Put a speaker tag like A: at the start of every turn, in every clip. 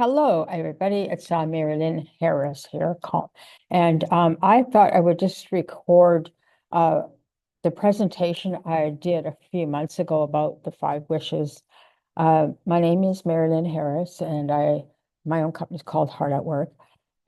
A: Hello, everybody. It's Marilyn Harris here. And I thought I would just record uh, the presentation I did a few months ago about the five wishes. My name is Marilyn Harris, and my own company is called Heart at Work.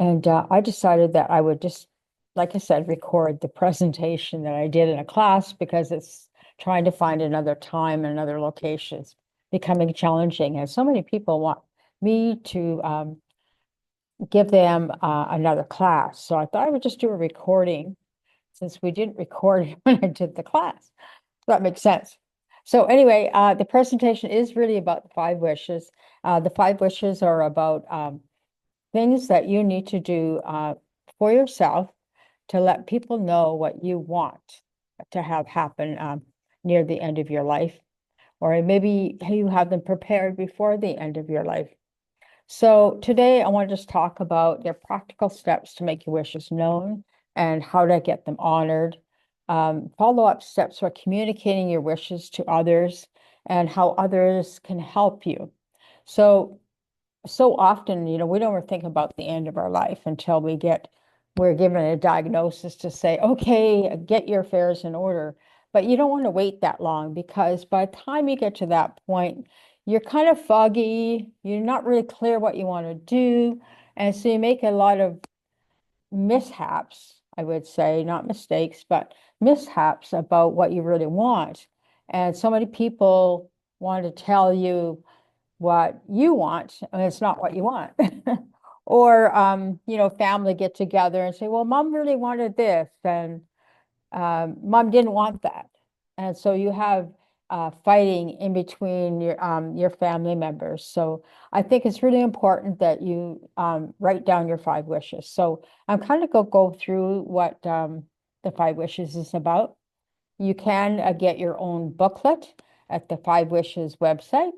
A: And I decided that I would just, like I said, record the presentation that I did in a class because it's trying to find another time and another location is becoming challenging. And so many people want me to give them another class. So I thought I would just do a recording since we didn't record when I did the class. So that makes sense. So anyway, the presentation is really about the five wishes. The five wishes are about things that you need to do for yourself to let people know what you want to have happen near the end of your life, or maybe you have them prepared before the end of your life. So today I want to just talk about the practical steps to make your wishes known and how to get them honored. Follow-up steps for communicating your wishes to others and how others can help you. So often, we don't ever think about the end of our life until we're given a diagnosis to say, okay, get your affairs in order. But you don't want to wait that long because by the time you get to that point, you're kind of foggy, you're not really clear what you want to do. And so you make a lot of mishaps, I would say, not mistakes, but mishaps about what you really want. And so many people want to tell you what you want, and it's not what you want. Or, family get together and say, well, mom really wanted this, and mom didn't want that. And so you have fighting in between your family members. So I think it's really important that you write down your five wishes. So I'm kind of go through what the five wishes is about. You can get your own booklet at the Five Wishes website,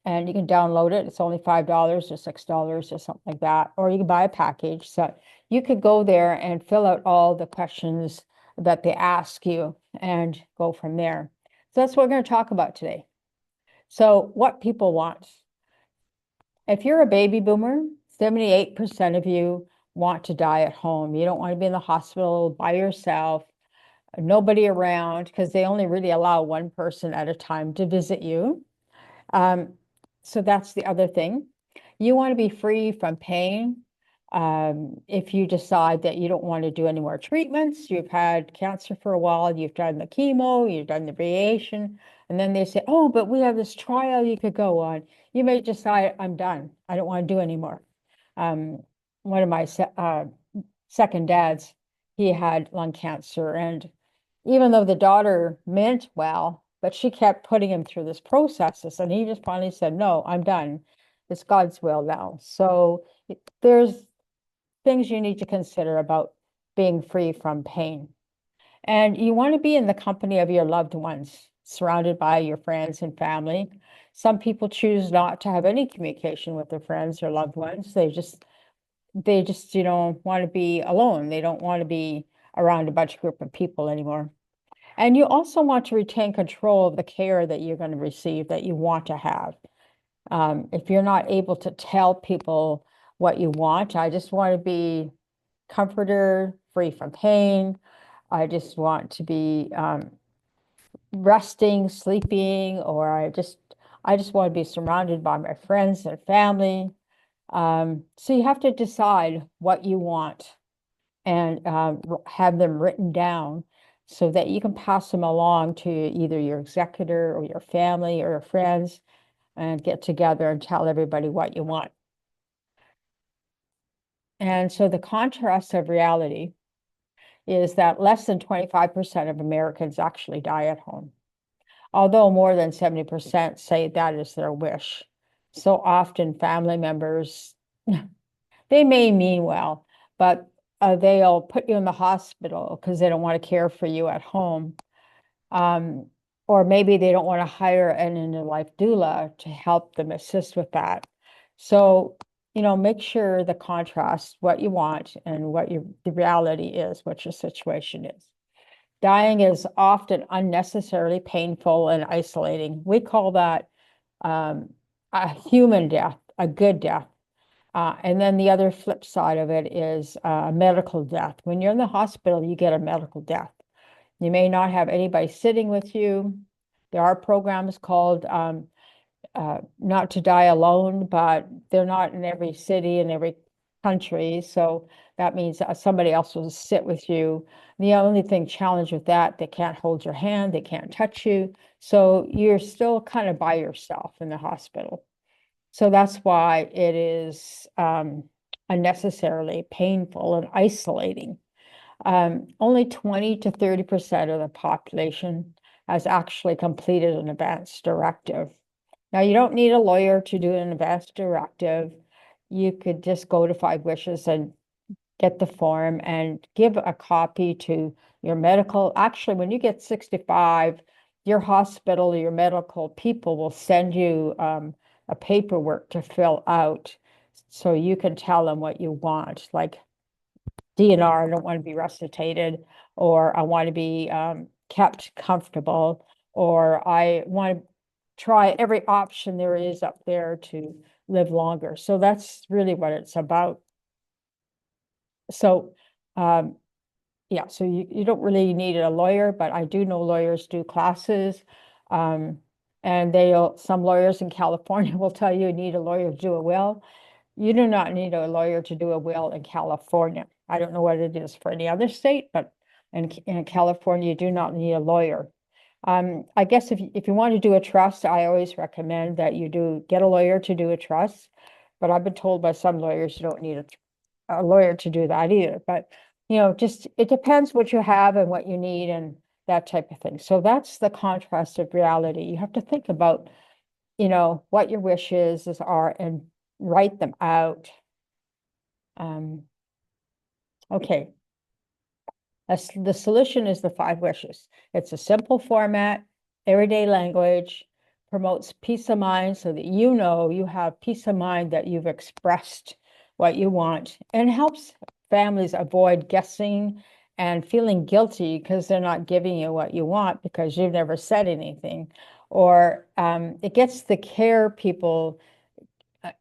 A: and you can download it. It's only $5 or $6 or something like that, or you can buy a package. So you could go there and fill out all the questions that they ask you and go from there. So that's what we're going to talk about today. So what people want. If you're a baby boomer, 78% of you want to die at home. You don't want to be in the hospital by yourself, nobody around, because they only really allow one person at a time to visit you. Um, so that's the other thing. You want to be free from pain. If you decide that you don't want to do any more treatments, you've had cancer for a while, you've done the chemo, you've done the radiation, and then they say, oh, but we have this trial you could go on. You may decide, I'm done. I don't want to do anymore. One of my second dads, he had lung cancer, and even though the daughter meant well, but she kept putting him through this processes, and he just finally said, no, I'm done. It's God's will now. So there's things you need to consider about being free from pain. And you want to be in the company of your loved ones, surrounded by your friends and family. Some people choose not to have any communication with their friends or loved ones. They just, want to be alone. They don't want to be around a bunch of group of people anymore. And you also want to retain control of the care that you're going to receive, that you want to have. If you're not able to tell people what you want, I just want to be comforter, free from pain. I just want to be resting, sleeping, or I just want to be surrounded by my friends and family. So you have to decide what you want and have them written down so that you can pass them along to either your executor or your family or your friends and get together and tell everybody what you want. And so the contrast of reality is that less than 25% of Americans actually die at home, although more than 70% say that is their wish. So often family members, they may mean well, but they'll put you in the hospital because they don't want to care for you at home. Um, or maybe they don't want to hire an end-of-life doula to help them assist with that. So, make sure the contrast, what you want and what the reality is, what your situation is. Dying is often unnecessarily painful and isolating. We call that a human death, a good death. And then the other flip side of it is medical death. When you're in the hospital, you get a medical death. You may not have anybody sitting with you. There are programs called Not to Die Alone, but they're not in every city and every country. So that means somebody else will sit with you. The only thing challenge with that, they can't hold your hand, they can't touch you. So you're still kind of by yourself in the hospital. So that's why it is unnecessarily painful and isolating. Only 20 to 30% of the population has actually completed an advance directive. Now, you don't need a lawyer to do an advance directive. You could just go to Five Wishes and get the form and give a copy to your medical. Actually, when you get 65, your hospital or your medical people will send you a paperwork to fill out so you can tell them what you want, like DNR, I don't want to be resuscitated, or I want to be kept comfortable, or I want to try every option there is up there to live longer. So that's really what it's about. So yeah, so you don't really need a lawyer, but I do know lawyers do classes. Um, and some lawyers in California will tell you need a lawyer to do a will. You do not need a lawyer to do a will in California. I don't know what it is for any other state, but in California, you do not need a lawyer. I guess if you want to do a trust, I always recommend that you do get a lawyer to do a trust. But I've been told by some lawyers you don't need a lawyer to do that either. But just it depends what you have and what you need and that type of thing. So that's the contrast of reality. You have to think about, what your wishes are and write them out. Okay, the solution is the Five Wishes. It's a simple format, everyday language, promotes peace of mind so that you have peace of mind that you've expressed what you want, and helps families avoid guessing and feeling guilty because they're not giving you what you want because you've never said anything. Or it gets the care people,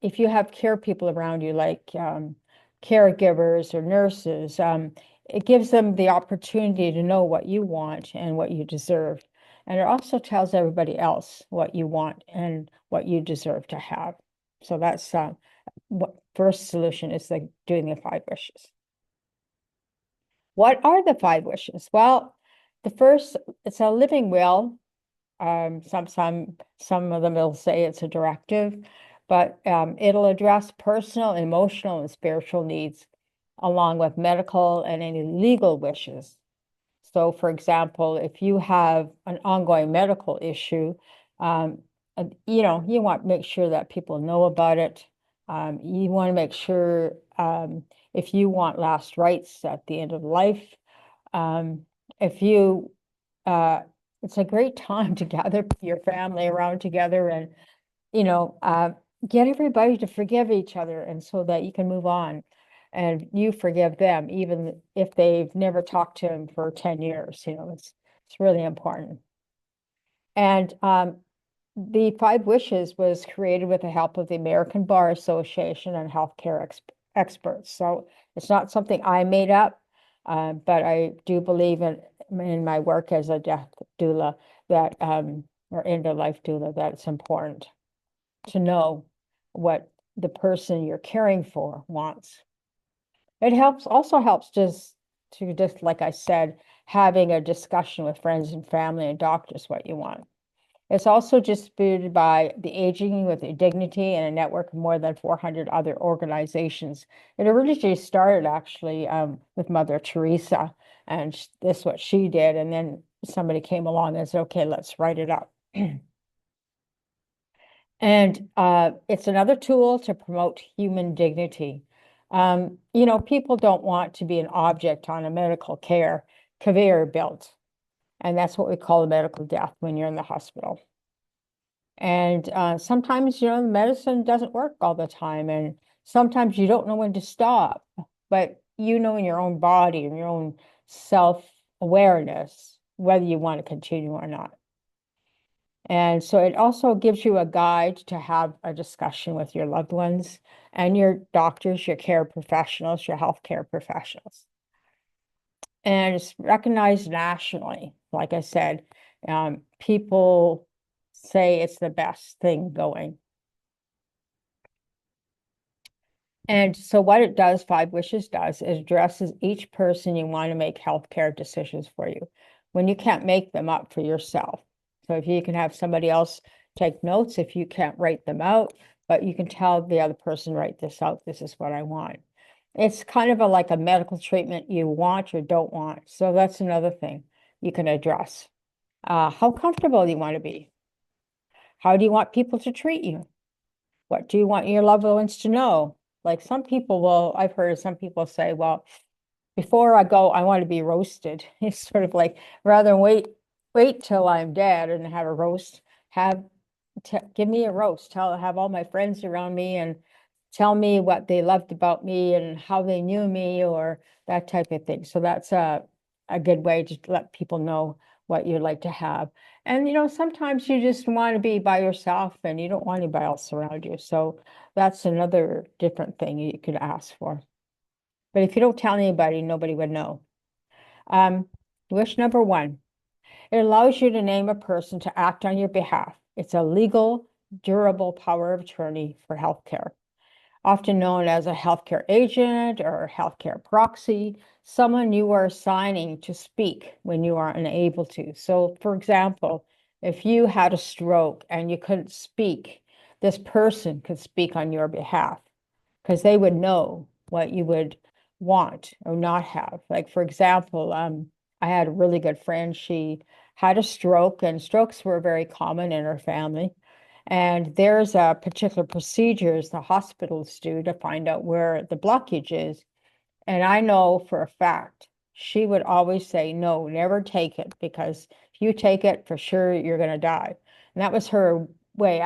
A: if you have care people around you, like caregivers or nurses, it gives them the opportunity to know what you want and what you deserve. And it also tells everybody else what you want and what you deserve to have. So that's what first solution is, like doing the Five Wishes. What are the Five Wishes? Well, the first, it's a living will. Some of them will say it's a directive, but it'll address personal, emotional, and spiritual needs, along with medical and any legal wishes. So, for example, if you have an ongoing medical issue, you want to make sure that people know about it. You want to make sure if you want last rites at the end of life, um, if you uh, it's a great time to gather your family around together and, you know, uh, get everybody to forgive each other and so that you can move on and you forgive them, even if they've never talked to him for 10 years. It's really important. And the Five Wishes was created with the help of the American Bar Association and healthcare experts. So it's not something I made up, but I do believe in my work as a death doula that, or end of life doula, that it's important to know what the person you're caring for wants. It also helps just like I said, having a discussion with friends and family and doctors what you want. It's also distributed by the Aging with Dignity and a network of more than 400 other organizations. It originally started actually with Mother Teresa, and this is what she did. And then somebody came along and said, okay, let's write it up. And it's another tool to promote human dignity. People don't want to be an object on a medical care conveyor belt. And that's what we call a medical death when you're in the hospital. And sometimes, the medicine doesn't work all the time. And sometimes you don't know when to stop. But in your own body and your own self-awareness, whether you want to continue or not. And so it also gives you a guide to have a discussion with your loved ones and your doctors, your care professionals, your healthcare professionals. And it's recognized nationally. Like I said, people say it's the best thing going. And so what it does, Five Wishes does, is addresses each person you want to make healthcare decisions for you when you can't make them up for yourself. So if you can have somebody else take notes, if you can't write them out, but you can tell the other person, write this out, this is what I want. It's kind of like a medical treatment you want or don't want. So that's another thing you can address. How comfortable do you want to be? How do you want people to treat you? What do you want your loved ones to know? Like some people will, I've heard some people say, well, before I go, I want to be roasted. It's sort of like rather than wait till I'm dead and have a roast, have give me a roast. Have all my friends around me and tell me what they loved about me and how they knew me or that type of thing. So that's a good way to let people know what you'd like to have. And sometimes you just want to be by yourself and you don't want anybody else around you. So that's another different thing you could ask for. But if you don't tell anybody, nobody would know. Um, Wish number one, it allows you to name a person to act on your behalf. It's a legal, durable power of attorney for healthcare, often known as a healthcare agent or healthcare proxy, someone you are assigning to speak when you are unable to. So, for example, if you had a stroke and you couldn't speak, this person could speak on your behalf because they would know what you would want or not have. Like, for example, I had a really good friend. She had a stroke, and strokes were very common in her family. And there's a particular procedures the hospitals do to find out where the blockage is. And I know for a fact she would always say, no, never take it, because if you take it, for sure you're going to die. And that was her way.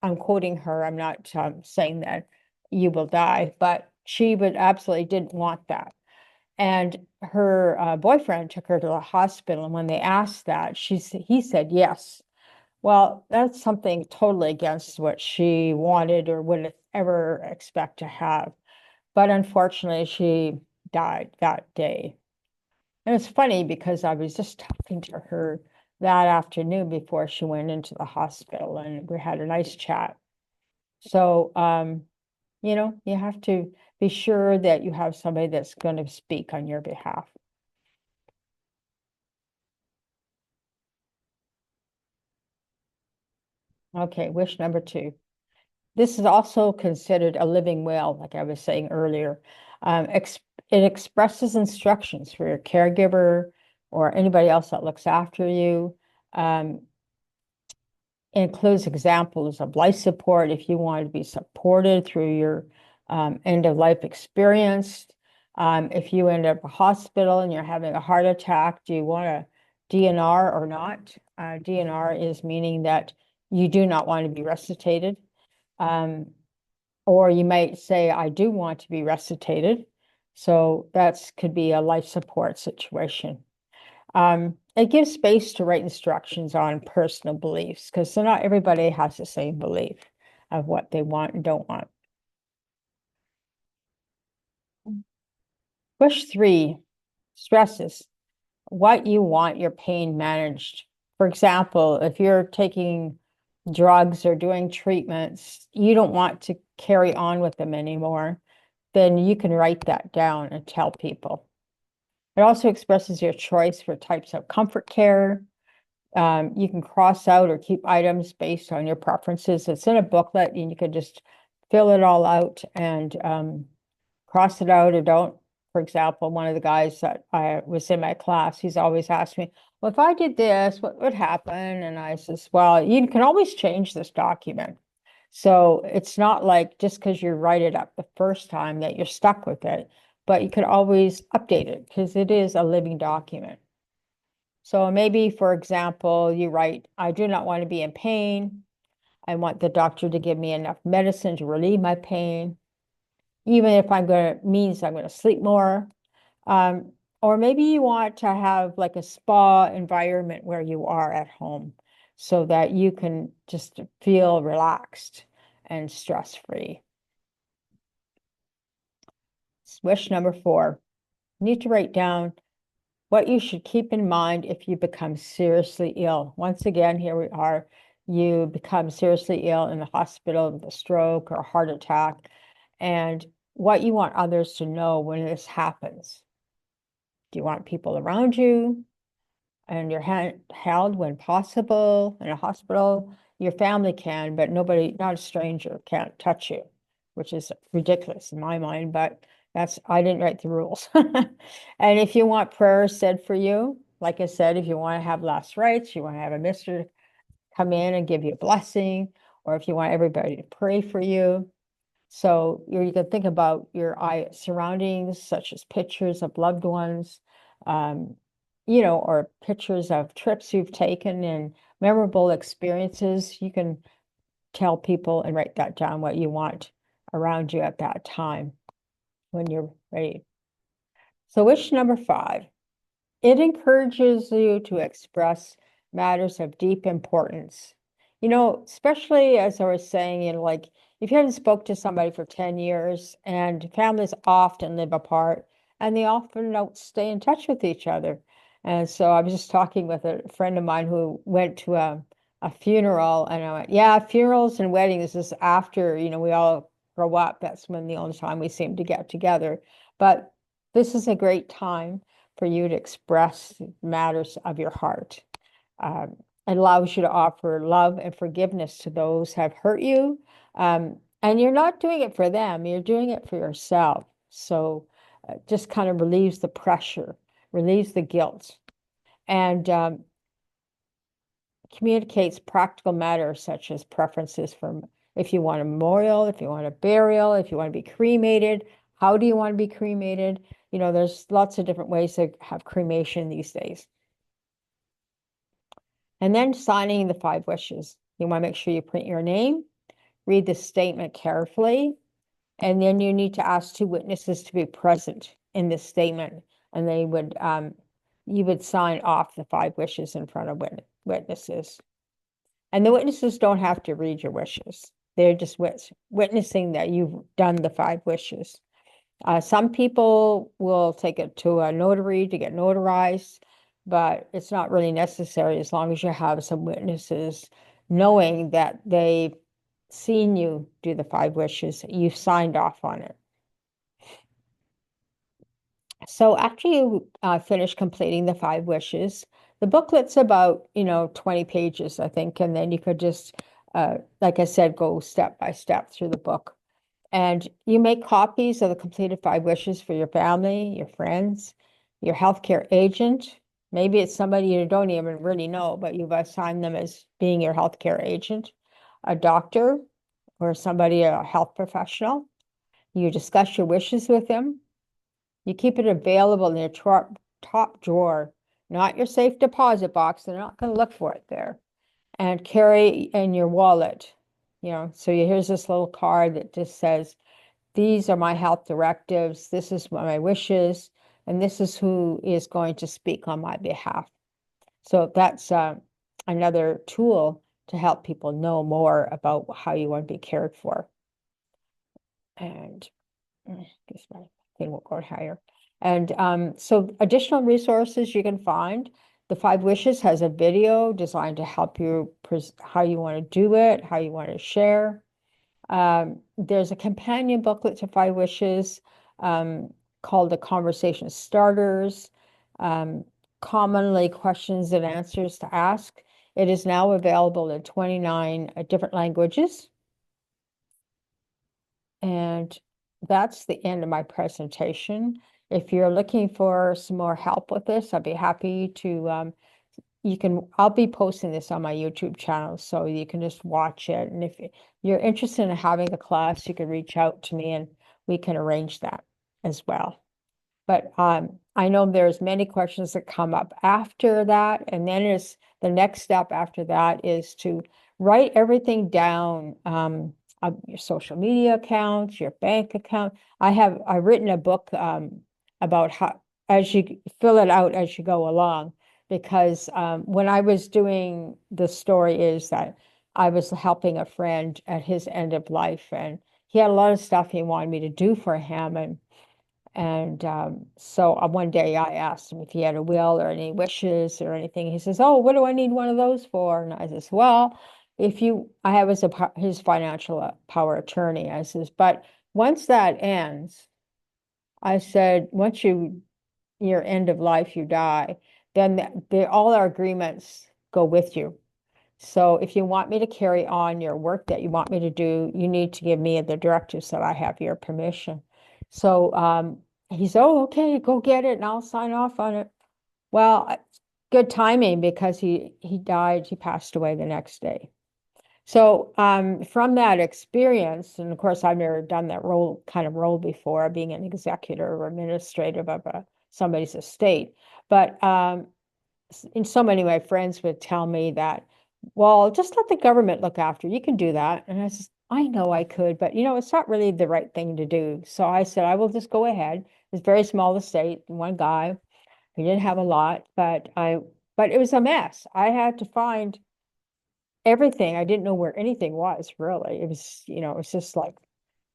A: I'm quoting her. I'm not saying that you will die, but she would absolutely didn't want that. And her boyfriend took her to the hospital, and when they asked that, he said yes. Well, that's something totally against what she wanted or would ever expect to have. But unfortunately, she died that day. And it's funny because I was just talking to her that afternoon before she went into the hospital, and we had a nice chat. So, you have to be sure that you have somebody that's going to speak on your behalf. Okay, wish number two. This is also considered a living will, like I was saying earlier. Ex It expresses instructions for your caregiver or anybody else that looks after you. Um, Includes examples of life support if you want to be supported through your end of life experience. If you end up in a hospital and you're having a heart attack, do you want a DNR or not? DNR is meaning that you do not want to be resuscitated. Um, or you might say, I do want to be resuscitated. So that could be a life support situation. It gives space to write instructions on personal beliefs because so not everybody has the same belief of what they want and don't want. Push three stresses what you want your pain managed. For example, if you're taking drugs or doing treatments, you don't want to carry on with them anymore, then you can write that down and tell people. It also expresses your choice for types of comfort care. You can cross out or keep items based on your preferences. It's in a booklet and you can just fill it all out and cross it out or don't. For example, one of the guys that I was in my class, he's always asked me, well, if I did this, what would happen? And I says, well, you can always change this document. So it's not like just because you write it up the first time that you're stuck with it, but you could always update it because it is a living document. So maybe, for example, you write, I do not want to be in pain. I want the doctor to give me enough medicine to relieve my pain, even if means I'm going to sleep more. Um, or maybe you want to have like a spa environment where you are at home. so that you can just feel relaxed and stress-free. Wish number 4, you need to write down what you should keep in mind if you become seriously ill. Once again, here we are. You become seriously ill in the hospital with a stroke or a heart attack, and what you want others to know when this happens. Do you want people around you and your hand held when possible in a hospital? Your family can, but nobody, not a stranger, can't touch you, which is ridiculous in my mind, but I didn't write the rules. And if you want prayers said for you, like I said, if you want to have last rites, you want to have a minister come in and give you a blessing, or if you want everybody to pray for you. So you can think about your surroundings, such as pictures of loved ones, um, or pictures of trips you've taken and memorable experiences. You can tell people and write that down, what you want around you at that time when you're ready. So wish number 5. It encourages you to express matters of deep importance. Especially as I was saying, like if you haven't spoke to somebody for 10 years, and families often live apart and they often don't stay in touch with each other. And so I was just talking with a friend of mine who went to a funeral, and I went, yeah, funerals and weddings is after, we all grow up. That's when the only time we seem to get together. But this is a great time for you to express matters of your heart. It allows you to offer love and forgiveness to those who have hurt you. And you're not doing it for them, you're doing it for yourself. So just kind of relieves the pressure, relieves the guilt, and communicates practical matters such as preferences for if you want a memorial, if you want a burial, if you want to be cremated, how do you want to be cremated? There's lots of different ways to have cremation these days. And then signing the 5 wishes. You want to make sure you print your name, read the statement carefully, and then you need to ask 2 witnesses to be present in this statement. And you would sign off the 5 wishes in front of witnesses. And the witnesses don't have to read your wishes. They're just witnessing that you've done the 5 wishes. Some people will take it to a notary to get notarized, but it's not really necessary as long as you have some witnesses knowing that they've seen you do the 5 wishes, you've signed off on it. So after you finish completing the 5 wishes, the booklet's about, 20 pages, I think, and then you could just, like I said, go step by step through the book. And you make copies of the completed 5 wishes for your family, your friends, your healthcare agent. Maybe it's somebody you don't even really know, but you've assigned them as being your healthcare agent, a doctor, or somebody, a health professional. You discuss your wishes with them. You keep it available in your top drawer, not your safe deposit box. They're not going to look for it there. And carry in your wallet. So here's this little card that just says, these are my health directives, this is my wishes, and this is who is going to speak on my behalf. So that's another tool to help people know more about how you want to be cared for. And I guess my thing will go higher. And so additional resources you can find. The 5 Wishes has a video designed to help you how you want to do it, how you want to share. There's a companion booklet to 5 Wishes called the Conversation Starters, commonly questions and answers to ask. It is now available in 29 different languages. And that's the end of my presentation. If you're looking for some more help with this, I'd be happy to, I'll be posting this on my YouTube channel, so you can just watch it. And if you're interested in having a class, you can reach out to me and we can arrange that as well. But I know there's many questions that come up after that. And then the next step after that is to write everything down, your social media accounts, your bank account. I've written a book about how, as you fill it out as you go along. because when I was doing the story is that I was helping a friend at his end of life, and he had a lot of stuff he wanted me to do for him, and so one day I asked him if he had a will or any wishes or anything. He says, "Oh, what do I need one of those for?" And I says, "Well, if you, I was his financial power attorney." I says, "But once that ends," I said, "once your end of life, you die, then all our agreements go with you. So if you want me to carry on your work that you want me to do, you need to give me the directives that I have your permission." So he's, "Oh, okay, go get it and I'll sign off on it." Well, good timing because he died, he passed away the next day. So from that experience, and of course I've never done that role before, being an executor or administrative of somebody's estate. But in so many of my friends would tell me that, "Well, just let the government look after you. You can do that." And I said, "I know I could, but it's not really the right thing to do." So I said, "I will just go ahead." It's a very small estate, one guy. He didn't have a lot, but it was a mess. I had to find everything. I didn't know where anything was really. It was just like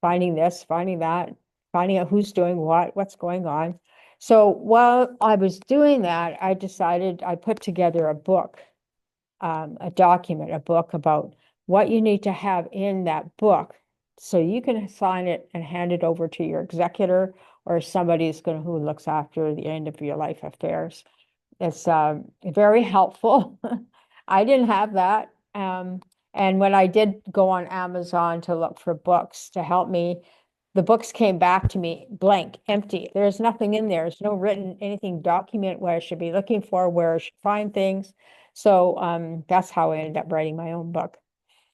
A: finding this, finding that, finding out who's doing what, what's going on. So while I was doing that, I decided I put together a book, a document, a book about what you need to have in that book so you can sign it and hand it over to your executor or somebody who looks after the end of your life affairs. It's very helpful. I didn't have that. And when I did go on Amazon to look for books to help me, the books came back to me blank, empty. There's nothing in there. There's no written anything document what I should be looking for, where I should find things. So that's how I ended up writing my own book.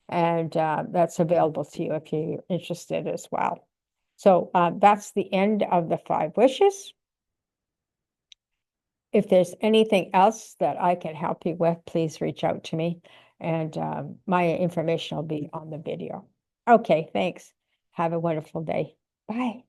A: And that's available to you if you're interested as well. So that's the end of the 5 wishes. If there's anything else that I can help you with, please reach out to me. And my information will be on the video. Okay, thanks. Have a wonderful day. Bye.